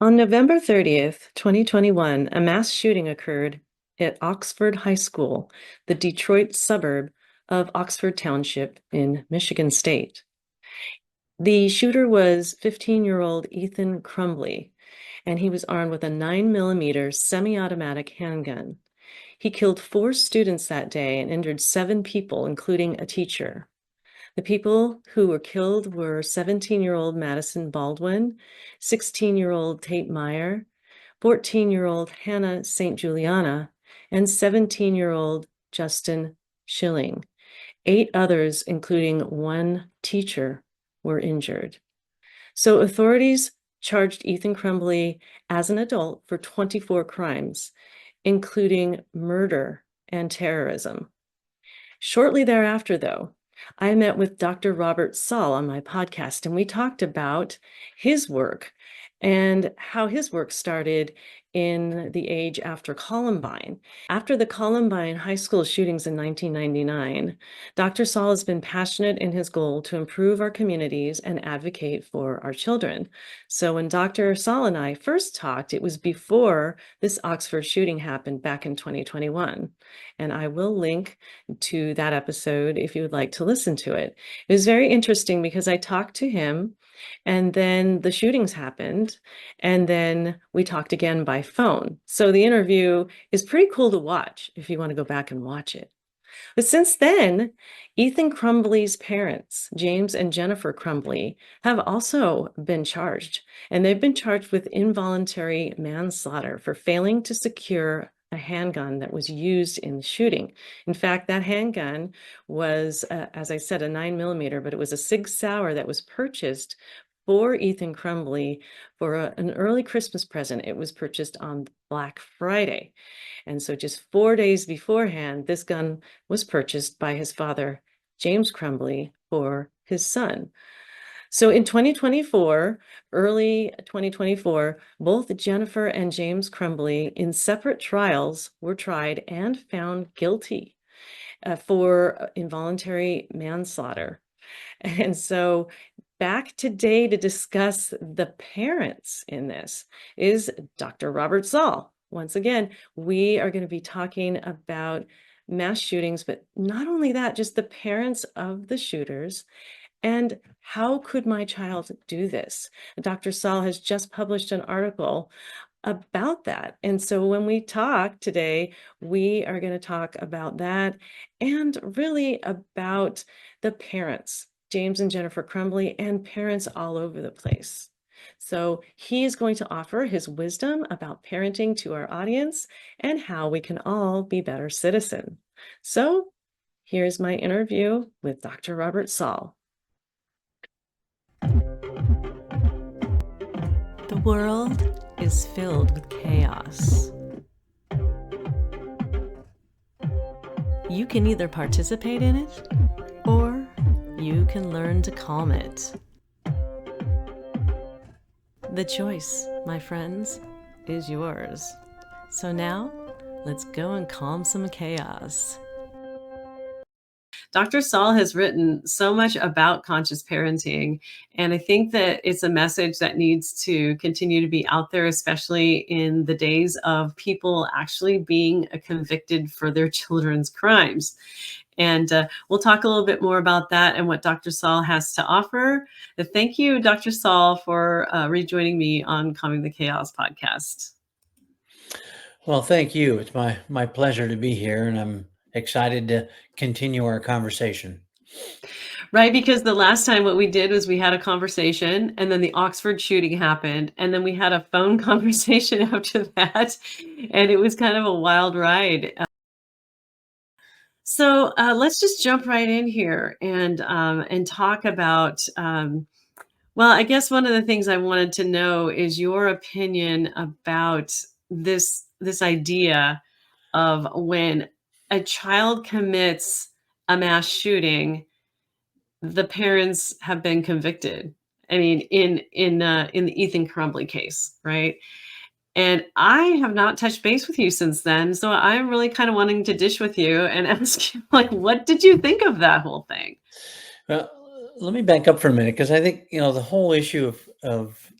On November 30th, 2021, a mass shooting occurred at Oxford High School, the Detroit suburb of Oxford Township in Michigan State. The shooter was 15-year-old Ethan Crumbley, and he was armed with a 9mm semi-automatic handgun. He killed 4 students that day and injured 7 people, including a teacher. The people who were killed were 17-year-old Madison Baldwin, 16-year-old Tate Meyer, 14-year-old Hannah St. Juliana, and 17-year-old Justin Schilling. 8 others, including 1 teacher, were injured. So authorities charged Ethan Crumbley as an adult for 24 crimes, including murder and terrorism. Shortly thereafter, though, I met with Dr. Robert Saul on my podcast, and we talked about his work and how his work started in the age after Columbine. After the Columbine High School shootings in 1999, Dr. Saul has been passionate in his goal to improve our communities and advocate for our children. So when Dr. Saul and I first talked, it was before this Oxford shooting happened back in 2021. And I will link to that episode if you would like to listen to it. It was very interesting because I talked to him and then the shootings happened and then we talked again by phone. So the interview is pretty cool to watch if you want to go back and watch it. But since then, Ethan Crumbley's parents, James and Jennifer Crumbley, have also been charged, and they've been charged with involuntary manslaughter for failing to secure a handgun that was used in the shooting. In fact, that handgun was, as I said, a 9mm, but it was a Sig Sauer that was purchased for Ethan Crumbley for an early Christmas present. It was purchased on Black Friday. And so just 4 days beforehand, this gun was purchased by his father, James Crumbley, for his son. So in 2024, early 2024, both Jennifer and James Crumbley in separate trials were tried and found guilty for involuntary manslaughter. And so back today to discuss the parents in this is Dr. Robert Saul. Once again, we are going to be talking about mass shootings, but not only that, just the parents of the shooters. And how could my child do this? Dr. Saul has just published an article about that. And so when we talk today, we are going to talk about that and really about the parents, James and Jennifer Crumbley, and parents all over the place. So he is going to offer his wisdom about parenting to our audience and how we can all be better citizens. So here's my interview with Dr. Robert Saul. The world is filled with chaos. You can either participate in it, or you can learn to calm it. The choice, my friends, is yours. So now, let's go and calm some chaos. Dr. Saul has written so much about conscious parenting, and I think that it's a message that needs to continue to be out there, especially in the days of people actually being convicted for their children's crimes. And we'll talk a little bit more about that and what Dr. Saul has to offer. Thank you, Dr. Saul, for rejoining me on Calming the Chaos podcast. Well, thank you. It's my pleasure to be here, and I'm excited to continue our conversation. Right, because the last time what we did was we had a conversation and then the Oxford shooting happened and then we had a phone conversation after that, and it was kind of a wild ride. So let's just jump right in here and talk about, well, I guess one of the things I wanted to know is your opinion about this idea of when a child commits a mass shooting, the parents have been convicted. I mean, in the Ethan Crumbley case, right? And I have not touched base with you since then, so I'm really kind of wanting to dish with you and ask you, like, what did you think of that whole thing? Well, let me back up for a minute because I think the whole issue of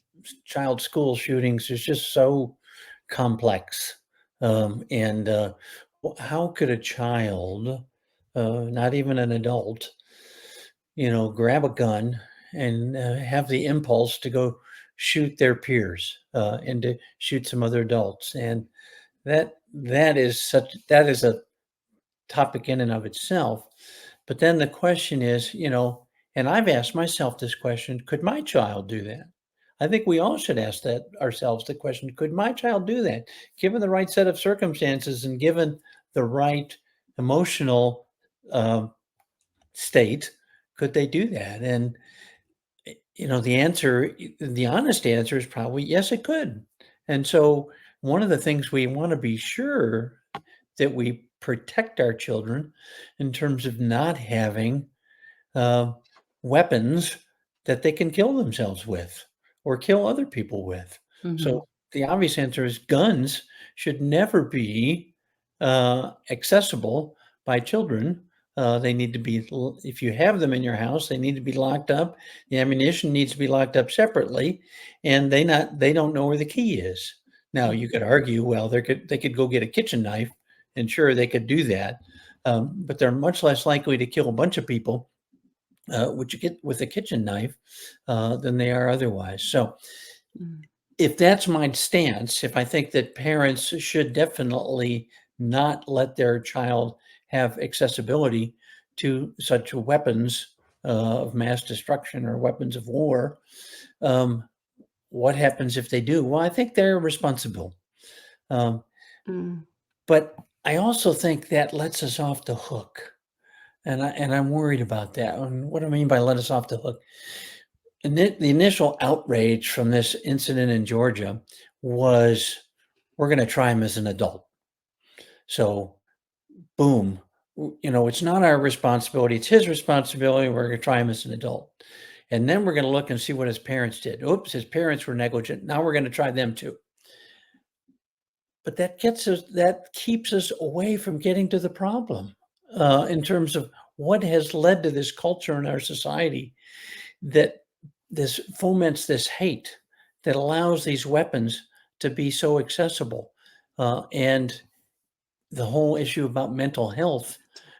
child school shootings is just so complex. And how could a child, not even an adult, grab a gun and have the impulse to go shoot their peers and to shoot some other adults? And that is a topic in and of itself. But then the question is, and I've asked myself this question, could my child do that? I think we all should ask that ourselves the question, could my child do that? Given the right set of circumstances and given the right emotional uh, state, could they do that? And the honest answer is probably yes, it could. And so one of the things we want to be sure that we protect our children in terms of not having uh, weapons that they can kill themselves with or kill other people with. Mhm. So the obvious answer is guns should never be accessible by children. They need to be, if you have them in your house, they need to be locked up. The ammunition needs to be locked up separately, and they don't know where the key is. Now you could argue, well, they could go get a kitchen knife, and sure they could do that, but they're much less likely to kill a bunch of people which you get with a kitchen knife, than they are otherwise. So, Mm. if that's my stance, if I think that parents should definitely not let their child have accessibility to such weapons of mass destruction or weapons of war, um, what happens if they do? Well, I think they're responsible. Um, Mm. but I also think that lets us off the hook. And I'm worried about that. And what I mean by let us off the hook, the initial outrage from this incident in Georgia was, we're going to try him as an adult. So, boom, it's not our responsibility; it's his responsibility. We're going to try him as an adult, and then we're going to look and see what his parents did. Oops, his parents were negligent. Now we're going to try them too. But that keeps us away from getting to the problem in terms of what has led to this culture in our society that this foments this hate that allows these weapons to be so accessible, and the whole issue about mental health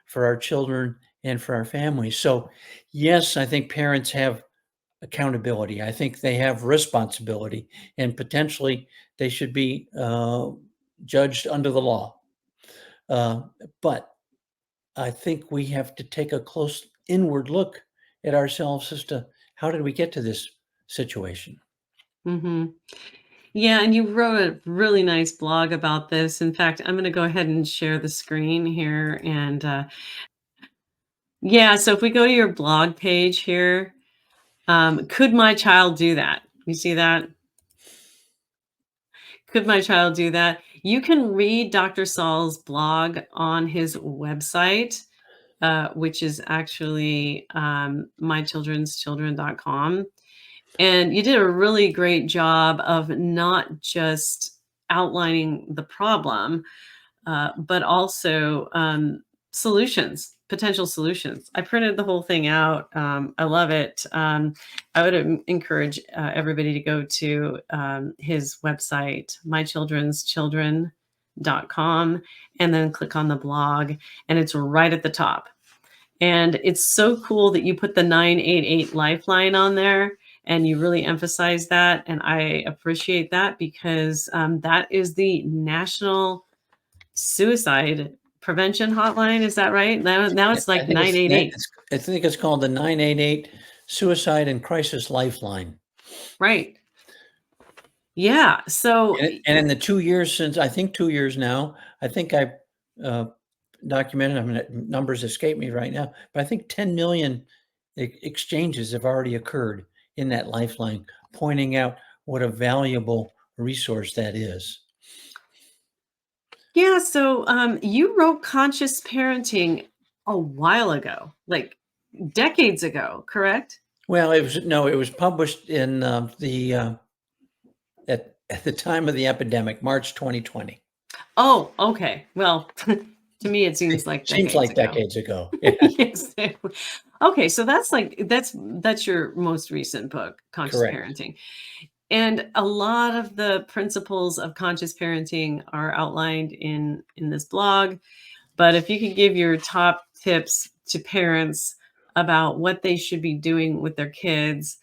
for our children and for our families. So, yes, I think parents have accountability. I think they have responsibility, and potentially they should be judged under the law. Uh, but I think we have to take a close inward look at ourselves as to how did we get to this situation? Mhm. Yeah, and you wrote a really nice blog about this. In fact, I'm gonna go ahead and share the screen here, and, yeah, so if we go to your blog page here, "Could my child do that?" You see that? "Could my child do that?" You can read Dr. Saul's blog on his website, which is actually, mychildren'schildren.com. And you did a really great job of not just outlining the problem, but also solutions, potential solutions. I printed the whole thing out. I love it. I would encourage everybody to go to his website, mychildren'schildren.com, and then click on the blog, and it's right at the top. And it's so cool that you put the 988 lifeline on there and you really emphasize that. And I appreciate that because that is the national suicide prevention hotline. Is that right? Now Yeah, it's like 988. I think it's called the 988 Suicide and Crisis Lifeline. Right. Yeah. So, And in the 2 years since, I think 2 years now, I think I documented, I mean, numbers escape me right now, but I think 10 million exchanges have already occurred in that lifeline, pointing out what a valuable resource that is. yeah. So you wrote Conscious Parenting a while ago, like decades ago, correct? Well, it was published in at the time of the epidemic, March 2020. Oh, okay. Well, to me, it seems like Seems decades like ago. decades ago. Yeah, Yes. Okay, so that's your most recent book, Conscious correct. Parenting. And a lot of the principles of conscious parenting are outlined in this blog. But if you could give your top tips to parents about what they should be doing with their kids,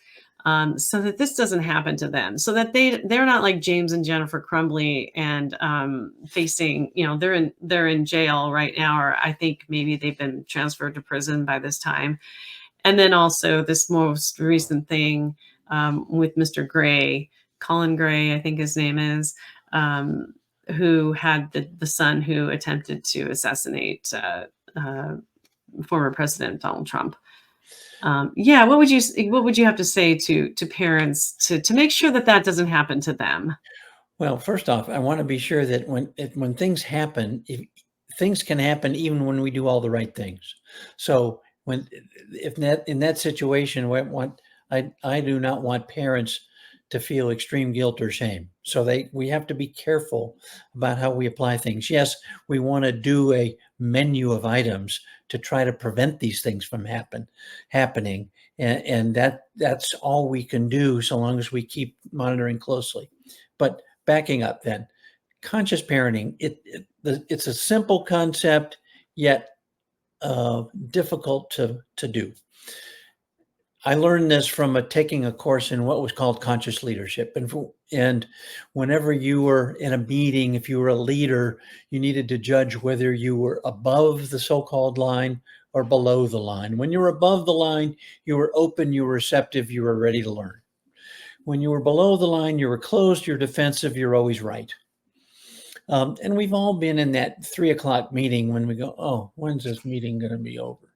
so that this doesn't happen to them, so that they're not like James and Jennifer Crumbley and facing, they're in jail right now, or I think maybe they've been transferred to prison by this time. And then also this most recent thing with Mr. Gray, Colin Gray, I think his name is, who had the son who attempted to assassinate uh, former President Donald Trump. Yeah, what would you have to say to parents to make sure that that doesn't happen to them? Well, first off, I want to be sure that when things happen, if things can happen even when we do all the right things. So if that in that situation, I do not want parents to feel extreme guilt or shame. So we have to be careful about how we apply things. Yes, we want to do a menu of items to try to prevent these things from happening, and that's all we can do so long as we keep monitoring closely. But backing up then, conscious parenting, it's a simple concept, yet difficult to do. I learned this from taking a course in what was called conscious leadership. And whenever you were in a meeting, if you were a leader, you needed to judge whether you were above the so-called line or below the line. When you were above the line, you were open, you were receptive, you were ready to learn. When you were below the line, you were closed, you're defensive, you're always right. And we've all been in that 3:00 meeting when we go, oh, when's this meeting going to be over?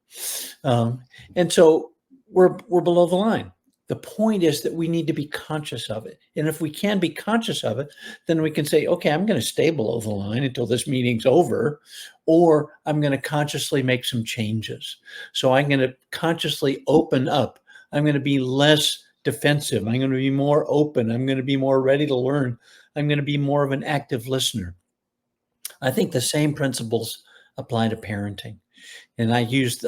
And so we're below the line. The point is that we need to be conscious of it. And if we can be conscious of it, then we can say, okay, I'm going to stay below the line until this meeting's over, or I'm going to consciously make some changes. So I'm going to consciously open up. I'm going to be less defensive. I'm going to be more open. I'm going to be more ready to learn. I'm going to be more of an active listener. I think the same principles apply to parenting. And I used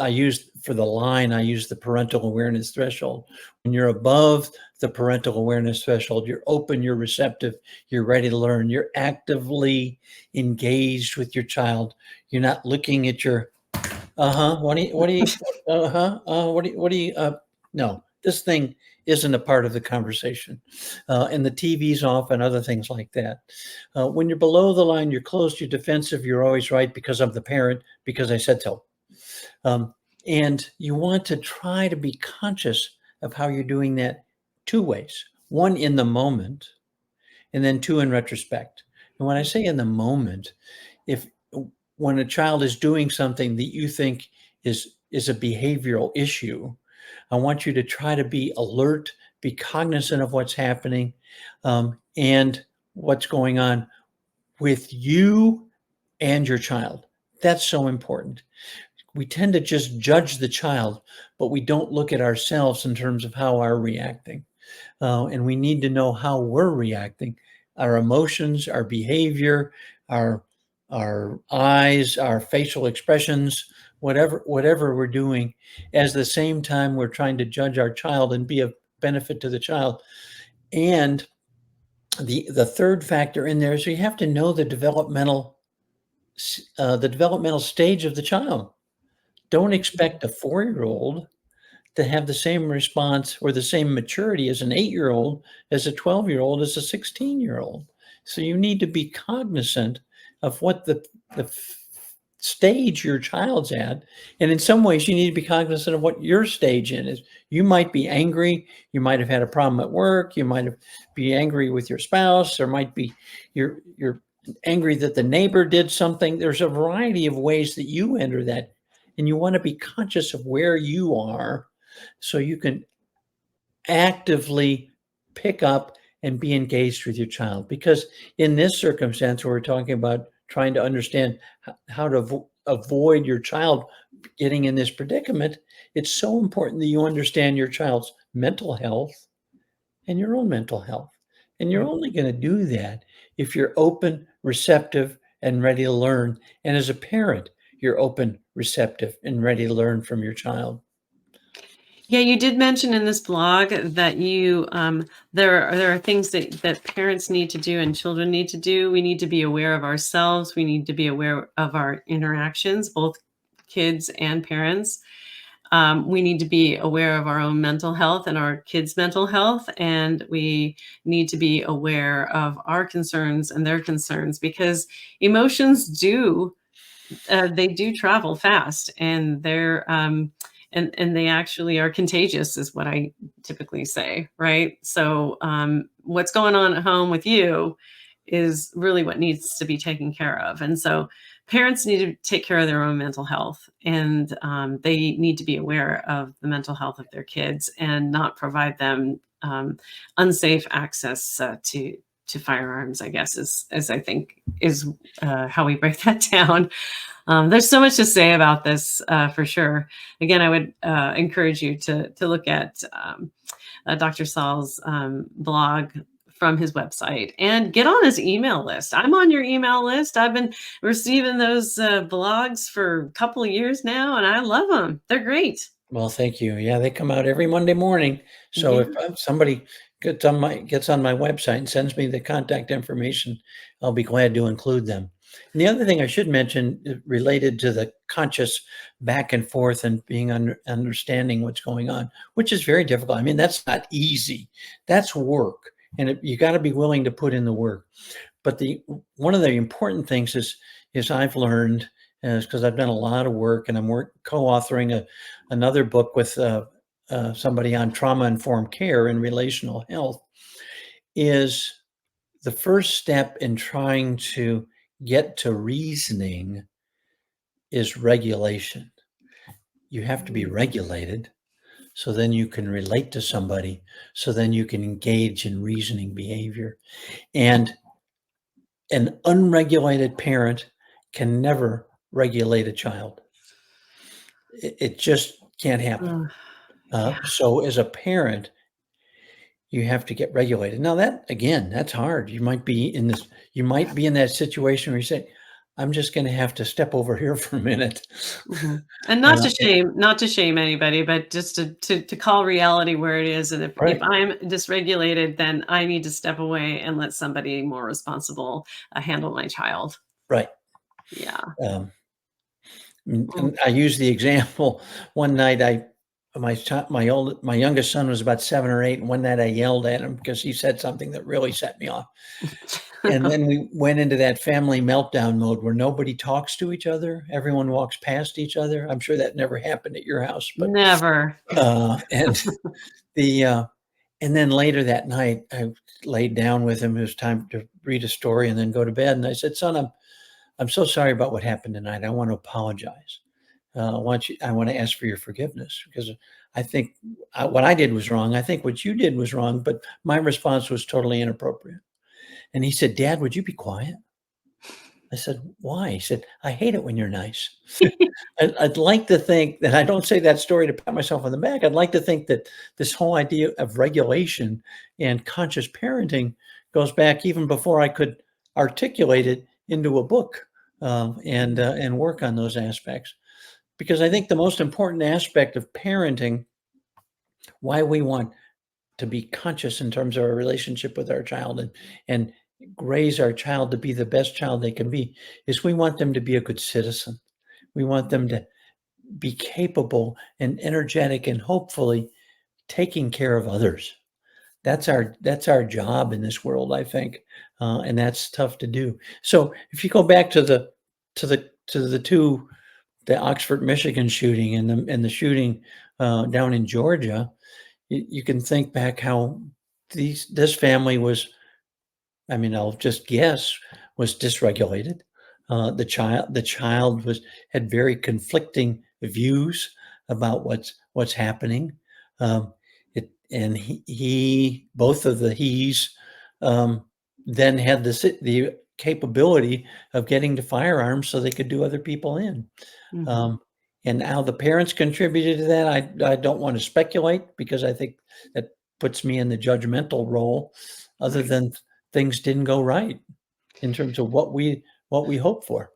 for the line, I used the parental awareness threshold. When you're above the parental awareness threshold, you're open, you're receptive, you're ready to learn, you're actively engaged with your child. You're not looking at your, what do you, no, this thing isn't a part of the conversation. And the TV's off and other things like that. When you're below the line, you're closed, you're defensive, you're always right because I'm the parent, because I said so. And you want to try to be conscious of how you're doing that two ways. One, in the moment, and then two, in retrospect. And when I say in the moment, when a child is doing something that you think is a behavioral issue, I want you to try to be alert, be cognizant of what's happening, and what's going on with you and your child. That's so important. We tend to just judge the child, but we don't look at ourselves in terms of how we're reacting. And we need to know how we're reacting, our emotions, our behavior, our eyes, our facial expressions, whatever we're doing. At the same time, we're trying to judge our child and be of benefit to the child. And the third factor in there is you have to know the developmental stage of the child. Don't expect a 4-year-old to have the same response or the same maturity as an 8-year-old, as a 12-year-old, as a 16-year-old. So you need to be cognizant of what the stage your child's at. And in some ways, you need to be cognizant of what your stage in is. You might be angry. You might have had a problem at work. You might be angry with your spouse, or might be you're angry that the neighbor did something. There's a variety of ways that you enter that. And you want to be conscious of where you are so you can actively pick up and be engaged with your child. Because in this circumstance, where we're talking about trying to understand how to avoid your child getting in this predicament, it's so important that you understand your child's mental health and your own mental health. And you're only going to do that if you're open, receptive, and ready to learn. And as a parent, you're open, receptive, and ready to learn from your child. Yeah, you did mention in this blog that there are things that parents need to do and children need to do. We need to be aware of ourselves. We need to be aware of our interactions, both kids and parents. We need to be aware of our own mental health and our kids' mental health, and we need to be aware of our concerns and their concerns, because emotions they do travel fast, and and they actually are contagious, is what I typically say, right? So what's going on at home with you is really what needs to be taken care of. And so parents need to take care of their own mental health, and they need to be aware of the mental health of their kids and not provide them unsafe access to firearms, I guess, is I think is how we break that down. There's so much to say about this, for sure. Again, I would encourage you to look at Dr. Saul's blog from his website and get on his email list. I'm on your email list. I've been receiving those blogs for a couple of years now, and I love them. They're great. Well, thank you. Yeah, they come out every Monday morning. So Yeah. if somebody gets on my website and sends me the contact information, I'll be glad to include them. And the other thing I should mention related to the conscious back and forth and being understanding what's going on, which is very difficult. I mean, that's not easy. That's work, and you got to be willing to put in the work. But one of the important things is I've learned, because I've done a lot of work, and I'm co-authoring another book with somebody on trauma-informed care and relational health, is the first step in trying to get to reasoning is regulation. You have to be regulated, so then you can relate to somebody, so then you can engage in reasoning behavior. And an unregulated parent can never regulate a child. It just can't happen. Uh, yeah. So as a parent, you have to get regulated. Now that, again, that's hard. You might be in that situation where you say, I'm just going to have to step over here for a minute. Mhm. And Uh, not to shame anybody, but just to call reality where it is. And if right, I'm dysregulated, then I need to step away and let somebody more responsible handle my child. right. Yeah. Um, and Mm. and I use the example one night. My youngest son was about 7 or 8, and one night I yelled at him because he said something that really set me off. And then we went into that family meltdown mode where nobody talks to each other. Everyone walks past each other. I'm sure that never happened at your house, but, Never. and the, and then later that night, I laid down with him. It was time to read a story and then go to bed. And I said, son, I'm so sorry about what happened tonight. I want to apologize. I want to ask for your forgiveness, because I think what I did was wrong. I think what you did was wrong, but my response was totally inappropriate. And he said, Dad, would you be quiet? I said, why? He said, I hate it when you're nice. I'd like to think that I don't say that story to pat myself on the back. I'd like to think that this whole idea of regulation and conscious parenting goes back even before I could articulate it into a book, and work on those aspects. Because I think the most important aspect of parenting, why we want to be conscious in terms of our relationship with our child, and raise our child to be the best child they can be, is we want them to be a good citizen. We want them to be capable and energetic and hopefully taking care of others. That's our job in this world, I think, and that's tough to do. So if you go back to the Oxford, Michigan shooting and the shooting down in Georgia, you can think back how this family was, I mean, I'll just guess, was dysregulated. The child had very conflicting views about what's happening. Um, and both of the he's, then had the capability of getting to firearms so they could do other people in. Mhm. Um, and how the parents contributed to that, I don't want to speculate, because I think that puts me in the judgmental role, other Right. than things didn't go right in terms of what we hope for.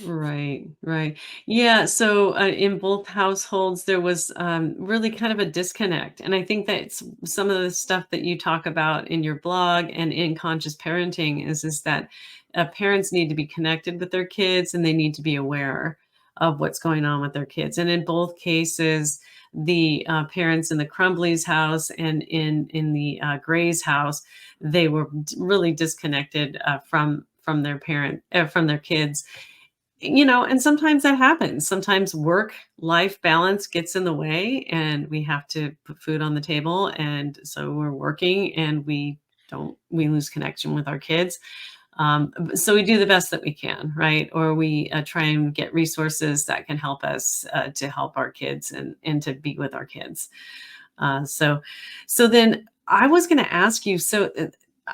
Right, right. Yeah, so, in both households, there was, really kind of a disconnect, and I think that's some of the stuff that you talk about in your blog and in conscious parenting is that, parents need to be connected with their kids, and they need to be aware of what's going on with their kids, and in both cases, the, parents in the Crumbleys' house and in the, Gray's house, they were really disconnected, from their from their kids, and sometimes that happens. Sometimes work life balance gets in the way and we have to put food on the table. And so we're working and we lose connection with our kids. So we do the best that we can, right? Or we try and get resources that can help us to help our kids and to be with our kids. So then I was going to ask you, so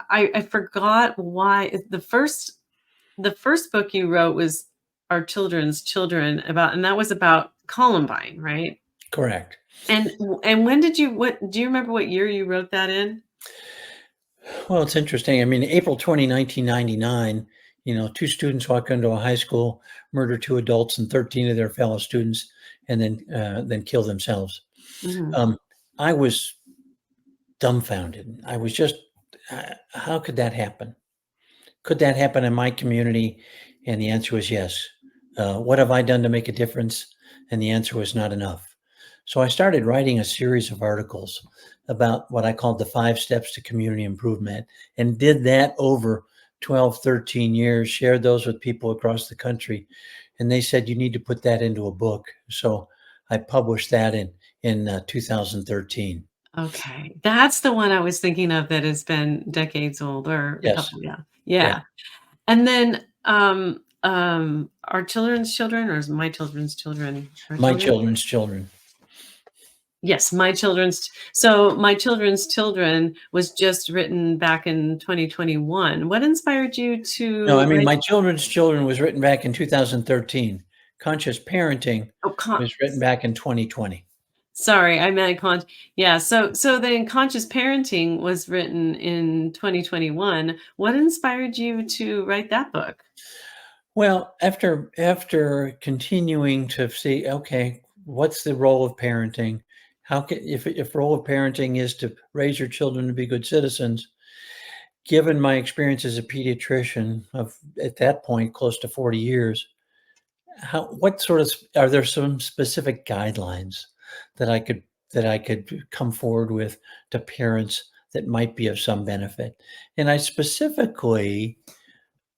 I forgot why the first book you wrote was Our Children's Children and that was about Columbine, right? Correct. And when did what do you remember what year you wrote that in? Well, it's interesting. I mean, April 20, 1999, two students walk into a high school, murder two adults and 13 of their fellow students, and then kill themselves. Mhm. Um, I was dumbfounded. I was just, how could that happen? Could that happen in my community? And the answer was yes. What have I done to make a difference? And the answer was not enough. So I started writing a series of articles about what I called the 5 steps to community improvement, and did that over 12, 13 years, shared those with people across the country. And they said, you need to put that into a book. So I published that in 2013. Okay. That's the one I was thinking of that has been decades old or a Yes. couple, yeah. Yeah. Yeah. And then, Our Children's Children or is My Children's Children? Our My Children? children's children. Yes, My Children's Children was just written back in 2021. What inspired you No, I to mean, write My Children's Children was written back in 2013. Conscious Parenting oh, was written back in 2020. sorry, I meant yeah, so then Conscious Parenting was written in 2021. What inspired you to write that book? Well, after continuing to see, okay, what's the role of parenting? How can if role of parenting is to raise your children to be good citizens, given my experience as a pediatrician of at that point close to 40 years, what sort of are there some specific guidelines that I could that I could come forward with to parents that might be of some benefit? And I specifically,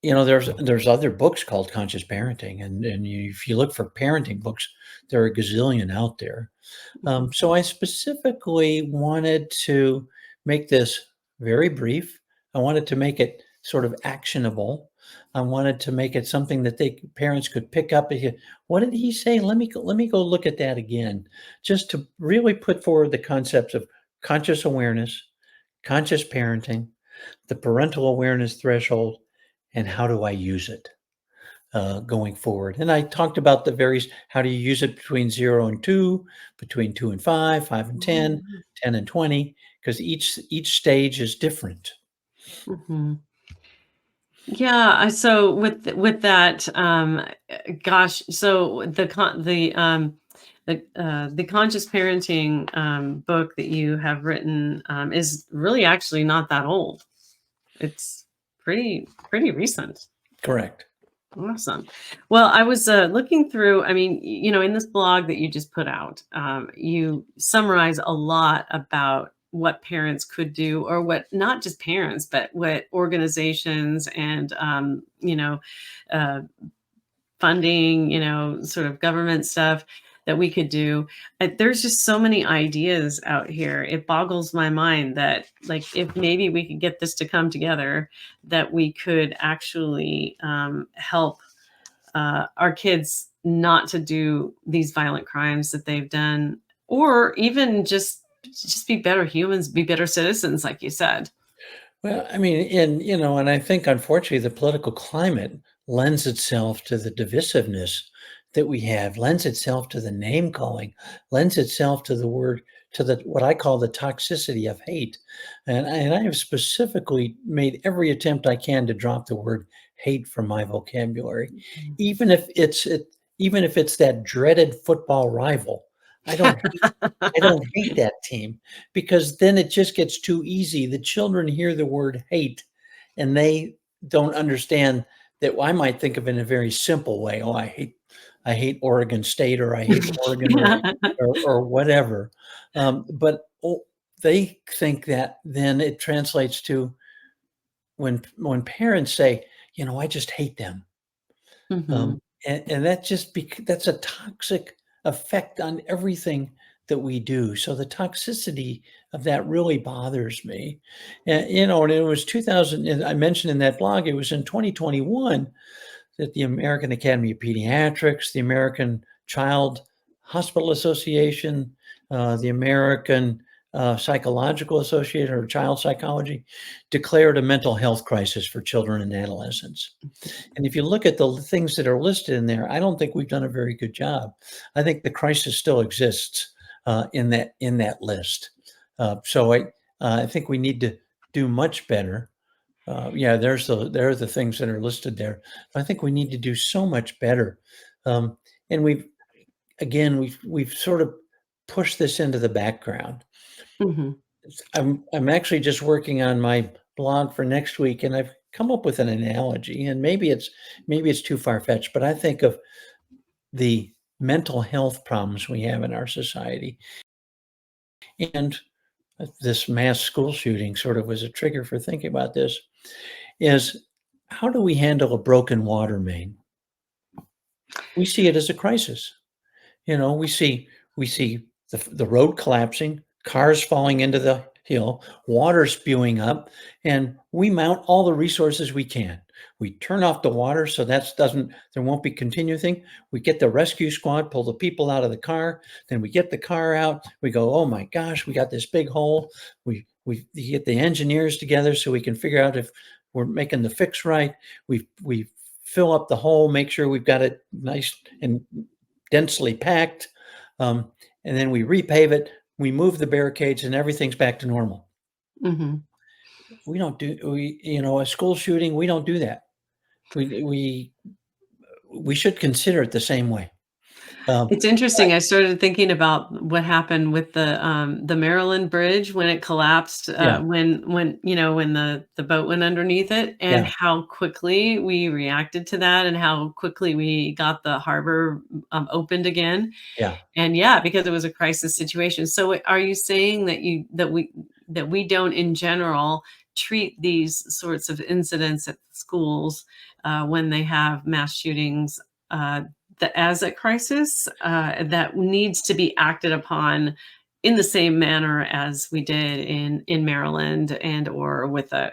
there's other books called Conscious Parenting, and if you look for parenting books, there are a gazillion out there. Mhm, So I specifically wanted to make this very brief. I wanted to make it sort of actionable. I wanted to make it something that parents could pick up and hear, what did he say? Let me go look at that again, just to really put forward the concepts of conscious awareness, conscious parenting, the parental awareness threshold, and how do I use it going forward. And I talked about the various how do you use it between 0 and 2, between 2 and 5, 5 and 10, mhm, 10 and 20, because each stage is different. mhm. Yeah, so with that, gosh, so the conscious parenting book that you have written is really actually not that old. It's pretty recent. Correct. Awesome. Well, I was looking through, I mean, in this blog that you just put out, you summarize a lot about what parents could do, or what not just parents, but what organizations and, uh, funding, sort of government stuff that we could do. There's just so many ideas out here. It boggles my mind that, like, if maybe we could get this to come together, that we could actually help our kids not to do these violent crimes that they've done, or even just be better humans, be better citizens, like you said. Well, I mean, and I think unfortunately the political climate lends itself to the divisiveness that we have, lends itself to the name calling, lends itself to the word to the what I call the toxicity of hate. And I have specifically made every attempt I can to drop the word hate from my vocabulary, Mhm. even if even if it's that dreaded football rival. I don't I don't hate that team because then it just gets too easy. The children hear the word hate and they don't understand that I might think of it in a very simple way. Oh, I hate Oregon State or I hate Oregon or whatever. But they think that then it translates to when parents say, I just hate them. Mhm. Um, and that that's a toxic effect on everything that we do. So the toxicity of that really bothers me. And it was 2000, and I mentioned in that blog, it was in 2021 that the American Academy of Pediatrics, the American Child Hospital Association, the American Psychological Association or Child Psychology declared a mental health crisis for children and adolescents. And if you look at the things that are listed in there, I don't think we've done a very good job. I think the crisis still exists in that list. So I think we need to do much better. Yeah, there are the things that are listed there. But I think we need to do so much better. Um, and we've sort of pushed this into the background. Mhm. I'm actually just working on my blog for next week, and I've come up with an analogy, and maybe it's too far fetched, but I think of the mental health problems we have in our society, and this mass school shooting sort of was a trigger for thinking about this. Is how do we handle a broken water main? We see it as a crisis. We see the road collapsing, cars falling into the hill, water spewing up, and we mount all the resources we can. We turn off the water so that doesn't there won't be continuing thing. We get the rescue squad, pull the people out of the car, then we get the car out. We go, oh my gosh, we got this big hole. We get the engineers together so we can figure out if we're making the fix right. We fill up the hole, make sure we've got it nice and densely packed, and then we repave it, we move the barricades, and everything's back to normal. Mhm. We don't do a school shooting, we don't do that. We we we should consider it the same way. Um, It's interesting. I started thinking about what happened with the Maryland Bridge when it collapsed, yeah, when the boat went underneath it, and yeah, how quickly we reacted to that, and how quickly we got the harbor opened again. yeah. And yeah, because it was a crisis situation. So are you saying that we don't in general treat these sorts of incidents at schools when they have mass shootings uh, as a crisis that needs to be acted upon in the same manner as we did in Maryland, and or with a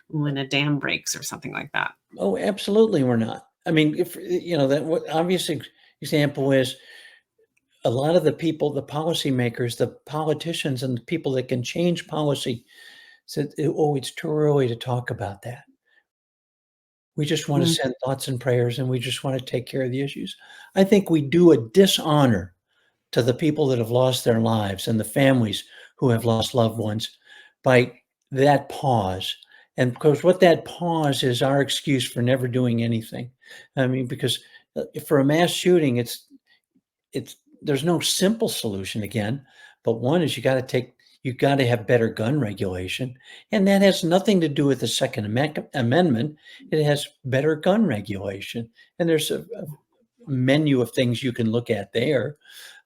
when a dam breaks or something like that? Oh, absolutely, we're not. I mean, if that what obvious example is a lot of the people, the policymakers, the politicians, and the people that can change policy said, "Oh, it's too early to talk about that. We just want to Mm, send thoughts and prayers, and we just want to take care of the issues." I think we do a dishonor to the people that have lost their lives and the families who have lost loved ones by that pause. And because what that pause is our excuse for never doing anything. I mean, because for a mass shooting, it's there's no simple solution again, but one is you got to have better gun regulation, and that has nothing to do with the Second Amendment. It has better gun regulation, and there's a menu of things you can look at there.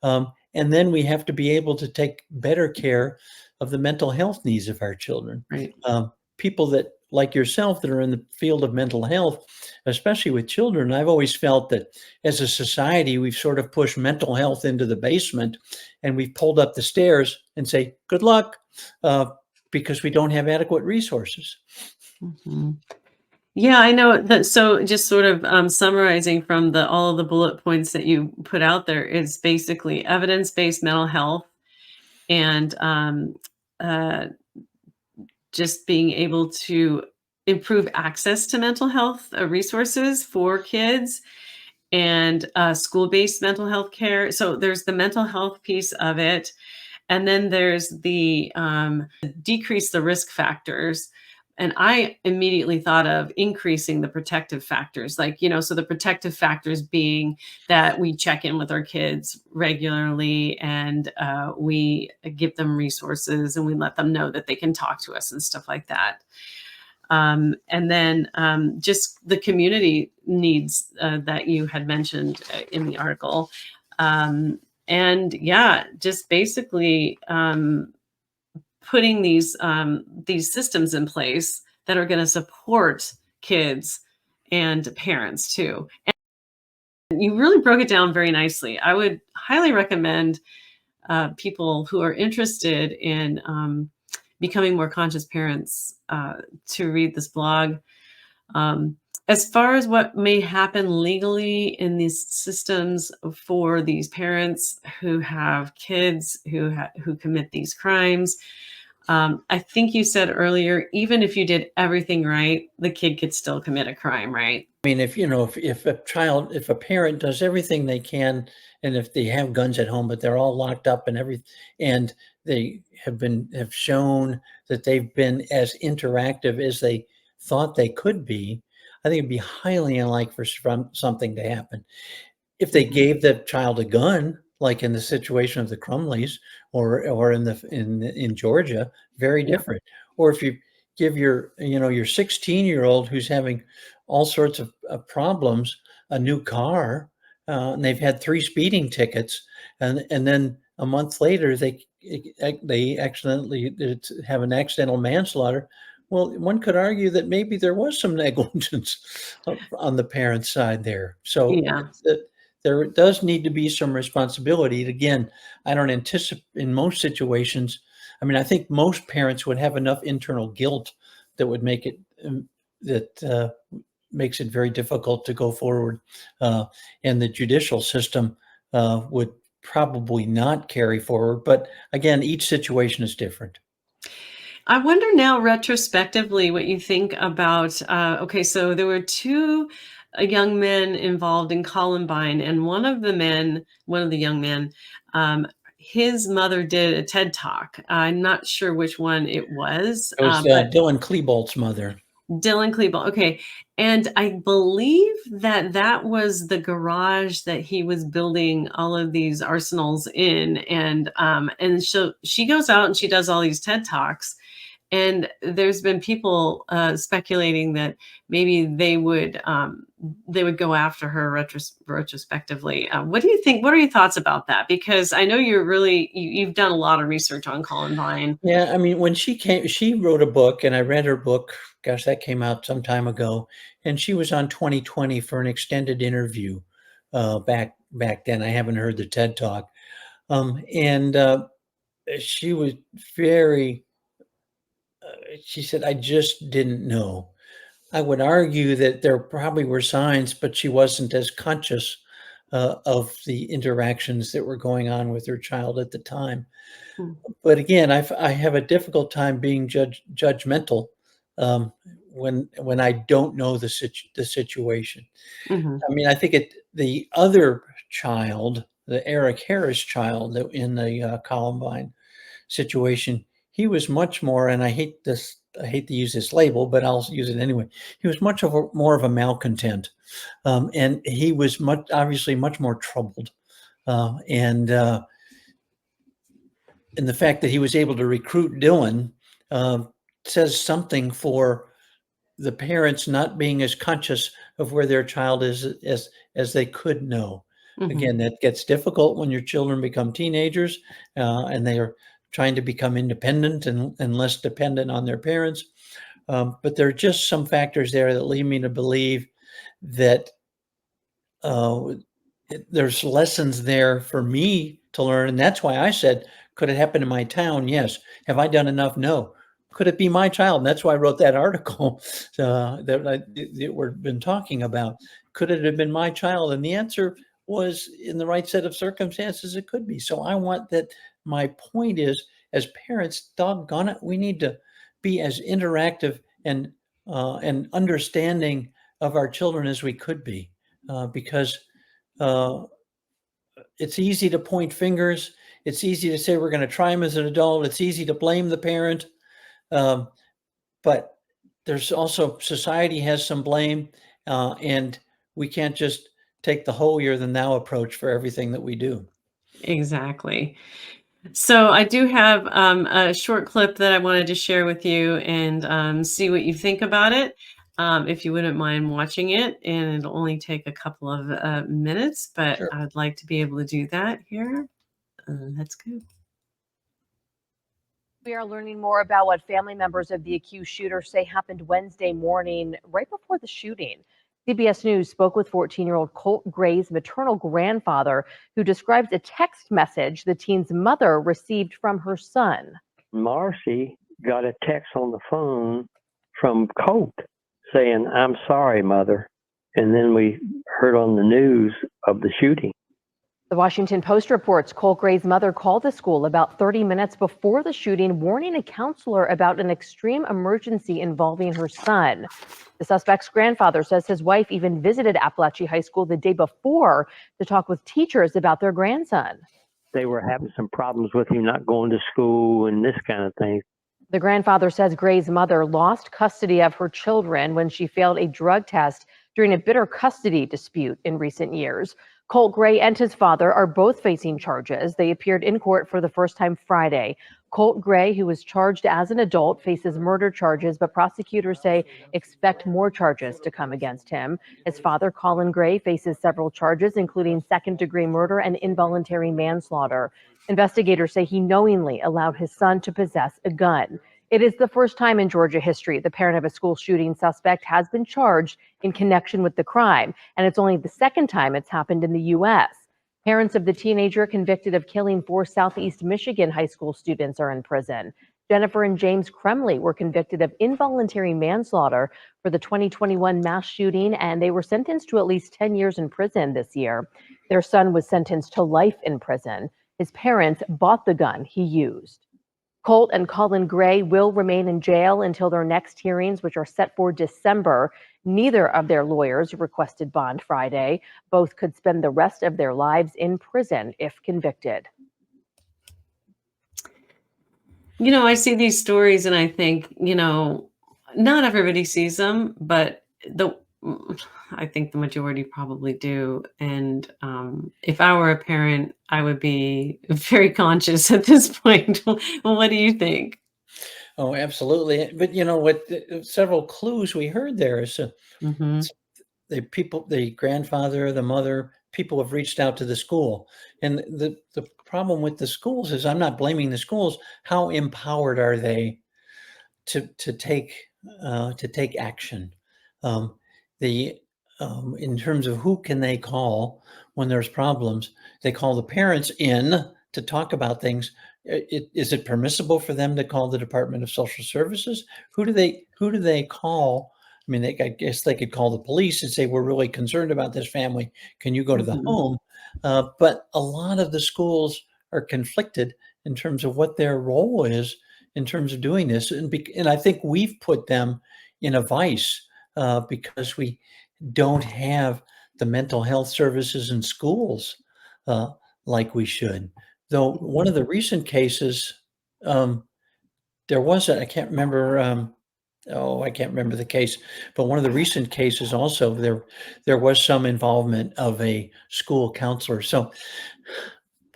And then we have to be able to take better care of the mental health needs of our children. right. People that, like yourself, that are in the field of mental health, especially with children, I've always felt that as a society, we've sort of pushed mental health into the basement and we've pulled up the stairs and say, good luck, uh, because we don't have adequate resources. Mhm. Yeah, I know that. So just sort of summarizing from the all of the bullet points that you put out there is basically evidence-based mental health, and uh, just being able to improve access to mental health resources for kids, and school-based mental health care. So there's the mental health piece of it, And then there's the decrease the risk factors. And I immediately thought of increasing the protective factors, like, so the protective factors being that we check in with our kids regularly, and we give them resources, and we let them know that they can talk to us and stuff like that. And then just the community needs that you had mentioned in the article. And yeah, just basically putting these systems in place that are going to support kids and parents too. And you really broke it down very nicely. I would highly recommend people who are interested in becoming more conscious parents to read this blog. As far as what may happen legally in these systems for these parents who have kids who commit these crimes, I think you said earlier, even if you did everything right, the kid could still commit a crime, right? I mean, if a parent does everything they can, and if they have guns at home, but they're all locked up and they have shown that they've been as interactive as they thought they could be, I think it'd be highly unlikely for something to happen. If they gave the child a gun, like in the situation of the Crumleys or in Georgia, very Yeah. different. Or if you give your 16-year-old who's having all sorts of problems a new car, and they've had 3 speeding tickets, and then a month later they accidentally have an accidental manslaughter. Well, one could argue that maybe there was some negligence on the parent's side there. So Yeah. there does need to be some responsibility. Again, I don't anticipate in most situations. I mean, I think most parents would have enough internal guilt that would make it that makes it very difficult to go forward, and the judicial system would probably not carry forward. But again, each situation is different. I wonder now, retrospectively, what you think about. Okay, so there were 2 young men involved in Columbine, and one of the young men, his mother did a TED Talk. I'm not sure which one it was, It was but Dylan Klebold's mother. Dylan Klebold. Okay. And I believe that was the garage that he was building all of these arsenals in. And so she goes out and she does all these TED Talks. And there's been people speculating that maybe they would go after her retrospectively. What do you think? What are your thoughts about that? Because I know you've done a lot of research on Columbine. Yeah, I mean, when she wrote a book, and I read her book. Gosh, that came out some time ago, and she was on 2020 for an extended interview back then. I haven't heard the TED Talk, and she was very. She said, "I just didn't know." I would argue that there probably were signs, but she wasn't as conscious of the interactions that were going on with her child at the time. Hmm. But again, I have a difficult time being judgmental um, when I don't know the situation. Mhm. I mean, I think the other child, the Eric Harris child that in the Columbine situation, he was much more, and I hate to use this label, but I'll use it anyway. He was more of a malcontent, and he was obviously much more troubled, and the fact that he was able to recruit Dylan uh, says something for the parents not being as conscious of where their child is as they could know. Mhm. Again, that gets difficult when your children become teenagers and they are trying to become independent and less dependent on their parents. But there are just some factors there that lead me to believe that uh, there's lessons there for me to learn. And that's why I said, could it happen in my town? Yes. Have I done enough? No. Could it be my child? And that's why I wrote that article that we've been talking about. Could it have been my child? And the answer was, in the right set of circumstances, it could be. So I want that. My point is, as parents, doggone it, we need to be as interactive and understanding of our children as we could be, because uh, it's easy to point fingers. It's easy to say we're going to try them as an adult. It's easy to blame the parent. But there's also society has some blame, and we can't just take the holier than thou approach for everything that we do. Exactly. So I do have a short clip that I wanted to share with you and see what you think about it. If you wouldn't mind watching it, and it'll only take a couple of minutes, but Sure. I'd like to be able to do that here. Let's go. We are learning more about what family members of the accused shooter say happened Wednesday morning, right before the shooting. CBS News spoke with 14-year-old Colt Gray's maternal grandfather, who describes a text message the teen's mother received from her son. Marcy got a text on the phone from Colt saying, "I'm sorry, Mother." And then we heard on the news of the shooting. The Washington Post reports Colt Gray's mother called the school about 30 minutes before the shooting, warning a counselor about an extreme emergency involving her son. The suspect's grandfather says his wife even visited Appalachia High School the day before to talk with teachers about their grandson. They were having some problems with him not going to school and this kind of thing. The grandfather says Gray's mother lost custody of her children when she failed a drug test during a bitter custody dispute in recent years. Colt Gray and his father are both facing charges. They appeared in court for the first time Friday. Colt Gray, who was charged as an adult, faces murder charges, but prosecutors say expect more charges to come against him. His father, Colin Gray, faces several charges, including second-degree murder and involuntary manslaughter. Investigators say he knowingly allowed his son to possess a gun. It is the first time in Georgia history the parent of a school shooting suspect has been charged in connection with the crime, and it's only the second time it's happened in the U.S. Parents of the teenager convicted of killing 4 Southeast Michigan high school students are in prison. Jennifer and James Crumbley were convicted of involuntary manslaughter for the 2021 mass shooting, and they were sentenced to at least 10 years in prison this year. Their son was sentenced to life in prison. His parents bought the gun he used. Colt and Colin Gray will remain in jail until their next hearings, which are set for December. Neither of their lawyers requested bond Friday. Both could spend the rest of their lives in prison if convicted. You know, I see these stories and I think, not everybody sees them, but I think the majority probably do. And if I were a parent, I would be very conscious at this point. Well, what do you think? Oh, absolutely. But you know what? Several clues we heard there is Mm-hmm. the grandfather, the mother, people have reached out to the school, and the problem with the schools is I'm not blaming the schools. How empowered are they to take action? The In terms of who can they call when there's problems, they call the parents in to talk about things. Is it permissible for them to call the Department of Social Services? Who do they call? I mean, I guess they could call the police and say, "We're really concerned about this family. Can you go to the Mm-hmm. home?" But a lot of the schools are conflicted in terms of what their role is in terms of doing this, and I think we've put them in a vice because we don't have the mental health services in schools uh, like we should. Though one of the recent cases, there was I can't remember. I can't remember the case, but one of the recent cases also there was some involvement of a school counselor. So,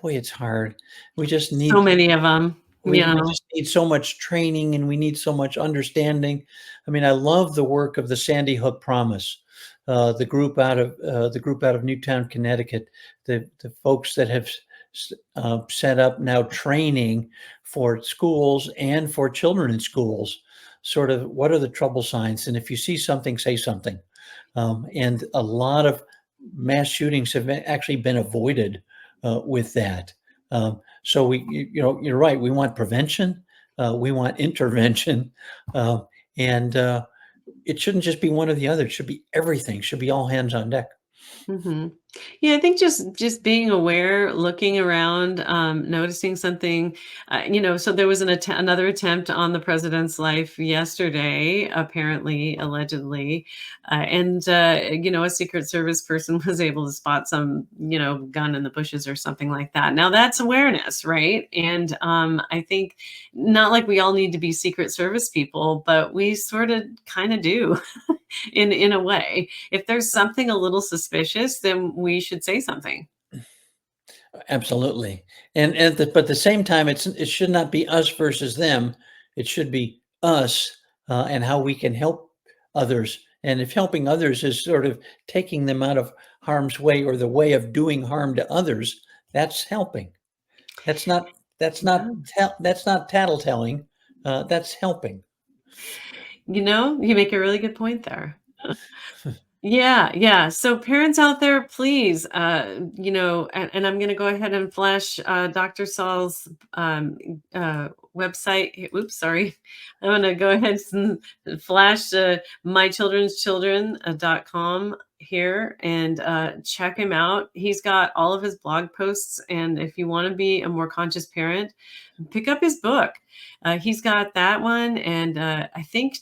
boy, it's hard. We just So need many of them, we just need so much training and we need so much understanding. I mean, I love the work of the Sandy Hook Promise, the group out of Newtown, Connecticut, the folks that have set up now training for schools and for children in schools. Sort of, what are the trouble signs? And if you see something, say something. And a lot of mass shootings have actually been avoided with that. So you're right. We want prevention. We want intervention, and it shouldn't just be one or the other. It should be everything. It should be all hands on deck. Hmm. Yeah, I think just being aware, looking around, noticing something. So there was another attempt on the president's life yesterday, apparently, allegedly, and a Secret Service person was able to spot some gun in the bushes or something like that. Now that's awareness, right? And I think not like we all need to be Secret Service people, but we sort of kind of do. In a way. If there's something a little suspicious, then we should say something. Absolutely. And but at the same time, it should not be us versus them. It should be us and how we can help others. And if helping others is sort of taking them out of harm's way or the way of doing harm to others, that's helping. That's not Yeah. that's not tattletelling. That's helping. You make a really good point there. Yeah, yeah. So parents out there, please, and I'm going to go ahead and flash Dr. Saul's website. Oops, sorry. I'm going to go ahead and flash mychildren'schildren.com here and check him out. He's got all of his blog posts. And if you want to be a more conscious parent, pick up his book. He's got that one. And I think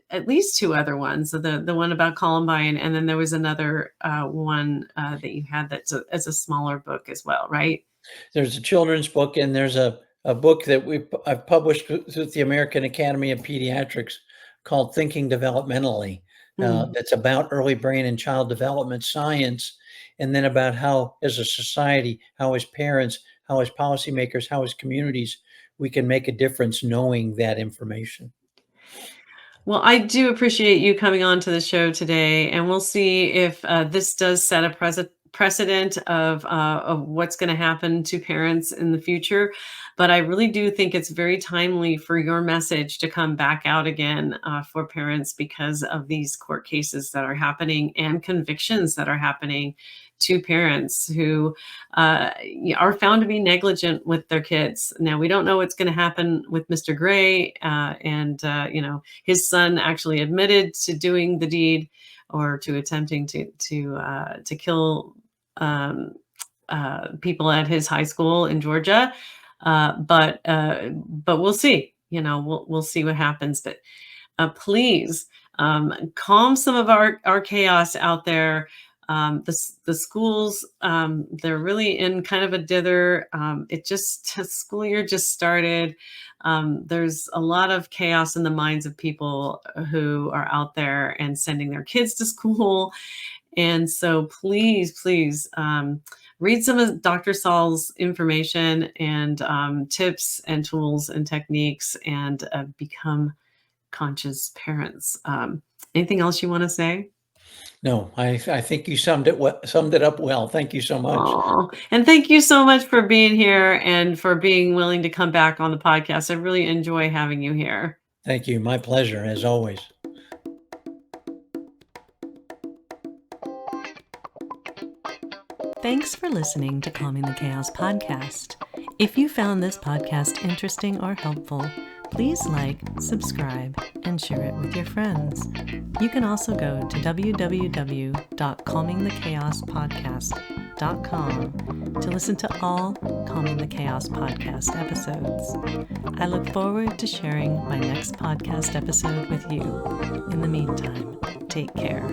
at least two other ones. So the one about Columbine, and then there was another one that you had that's a smaller book as well, right? There's a children's book, and there's a book that I've published with the American Academy of Pediatrics called Thinking Developmentally. Mm. That's about early brain and child development science, and then about how, as a society, how as parents, how as policymakers, how as communities, we can make a difference knowing that information. Well, I do appreciate you coming on to the show today, and we'll see if this does set a precedent of what's going to happen to parents in the future. But I really do think it's very timely for your message to come back out again for parents because of these court cases that are happening and convictions that are happening to parents who are found to be negligent with their kids. Now, we don't know what's going to happen with Mr. Gray, and his son actually admitted to doing the deed or to attempting to kill people at his high school in Georgia. But we'll see. We'll see what happens. But please calm some of our chaos out there. The schools, they're really in kind of a dither. School year just started. There's a lot of chaos in the minds of people who are out there and sending their kids to school. And so please, read some of Dr. Saul's information and tips and tools and techniques and become conscious parents. Anything else you want to say? No, I think you summed it up well. Thank you so much. Aw. And thank you so much for being here and for being willing to come back on the podcast. I really enjoy having you here. Thank you. My pleasure, as always. Thanks for listening to Calming the Chaos podcast. If you found this podcast interesting or helpful, please like, subscribe, and share it with your friends. You can also go to www.calmingthechaospodcast.com to listen to all Calming the Chaos podcast episodes. I look forward to sharing my next podcast episode with you. In the meantime, take care.